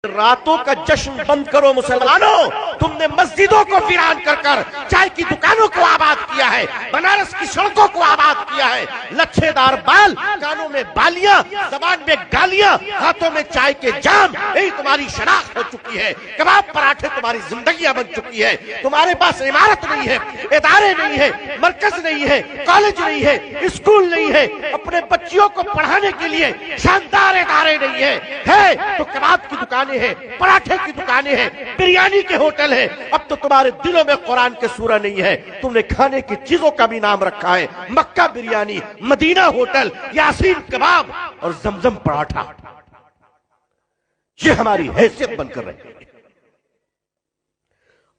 راتوں کا جشن بند کرو مسلمانوں، تم نے مسجدوں کو ویران کر کر چائے کی دکانوں کو آباد کیا ہے، بنارس کی سڑکوں کو آباد کیا ہے، لچھے دار بال، کانوں میں بالیاں، زبان میں گالیاں، ہاتھوں میں چائے کے جام، یہی تمہاری شناخت ہو چکی ہے۔ کباب پراٹھے تمہاری زندگیاں بن چکی ہے۔ تمہارے پاس عمارت نہیں ہے، ادارے نہیں ہے، مرکز نہیں ہے، کالج نہیں ہے، اسکول نہیں ہے، اپنے بچیوں کو پڑھانے کے لیے شاندار ادارے نہیں ہے تو کباب کی دکانیں ہیں، پراٹھے کی دکانیں ہیں، بریانی کے ہوٹل ہیں۔ اب تو تمہارے دلوں میں قرآن کے سورہ نہیں ہے، تم نے کھانے کی چیزوں کا بھی نام رکھا ہے، مکہ بریانی، مدینہ ہوٹل، یاسین کباب اور زمزم پراٹھا۔ یہ ہماری حیثیت بن کر رہی ہے،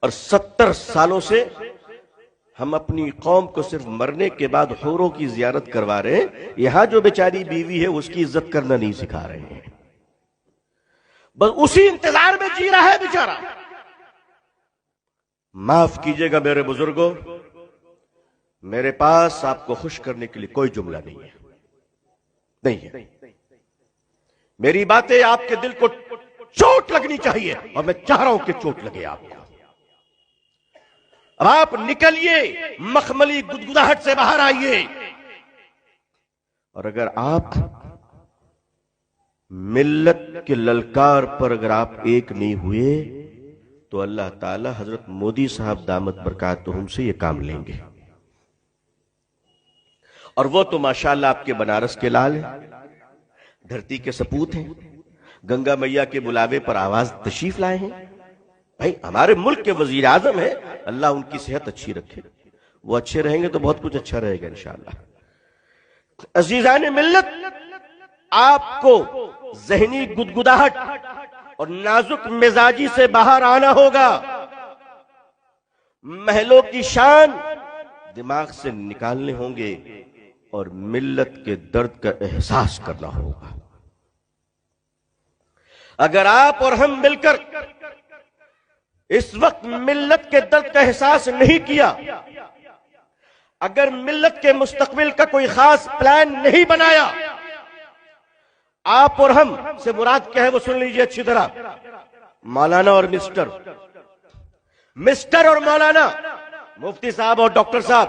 اور 70 سالوں سے ہم اپنی قوم کو صرف مرنے کے بعد حوروں کی زیارت کروا رہے ہیں، یہاں جو بیچاری بیوی ہے اس کی عزت کرنا نہیں سکھا رہے ہیں، بس اسی انتظار میں جی رہا ہے بیچارہ۔ معاف کیجئے گا میرے بزرگوں، میرے پاس آپ کو خوش کرنے کے لیے کوئی جملہ نہیں ہے۔ میری باتیں آپ کے دل کو چوٹ لگنی چاہیے، اور میں چاہ رہا ہوں کہ چوٹ لگے آپ کو۔ اب آپ نکلیے، مخملی گدگداہٹ سے باہر آئیے، اور اگر آپ ملت کے للکار پر اگر آپ ایک نہیں ہوئے تو اللہ تعالی حضرت مودی صاحب دامت برکاتہم سے یہ کام لیں گے۔ اور وہ تو ماشاءاللہ آپ کے بنارس کے لال ہیں، دھرتی کے سپوت ہیں، گنگا میاں کے بلاوے پر آواز تشریف لائے ہیں۔ بھائی ہمارے ملک کے وزیر اعظم ہیں، اللہ ان کی صحت اچھی رکھے، وہ اچھے رہیں گے تو بہت کچھ اچھا رہے گا انشاءاللہ۔ عزیزان ملت، آپ کو ذہنی گدگداہٹ اور نازک مزاجی سے باہر آنا ہوگا، محلوں کی شان دماغ سے نکالنے ہوں گے، اور ملت کے درد کا احساس کرنا ہوگا۔ اگر آپ اور ہم مل کر اس وقت ملت کے درد کا احساس نہیں کیا، اگر ملت کے مستقبل کا کوئی خاص پلان نہیں بنایا، آپ اور ہم سے مراد کیا ہے وہ سن لیجئے اچھی طرح۔ مولانا اور مسٹر اور مولانا، مفتی صاحب اور ڈاکٹر صاحب،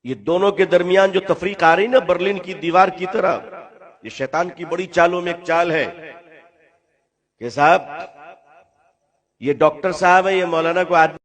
یہ دونوں کے درمیان جو تفریق آ رہی نا برلن کی دیوار کی طرح، یہ شیطان کی بڑی چالوں میں ایک چال ہے کہ صاحب یہ ڈاکٹر صاحب ہے، یہ مولانا کو آدمی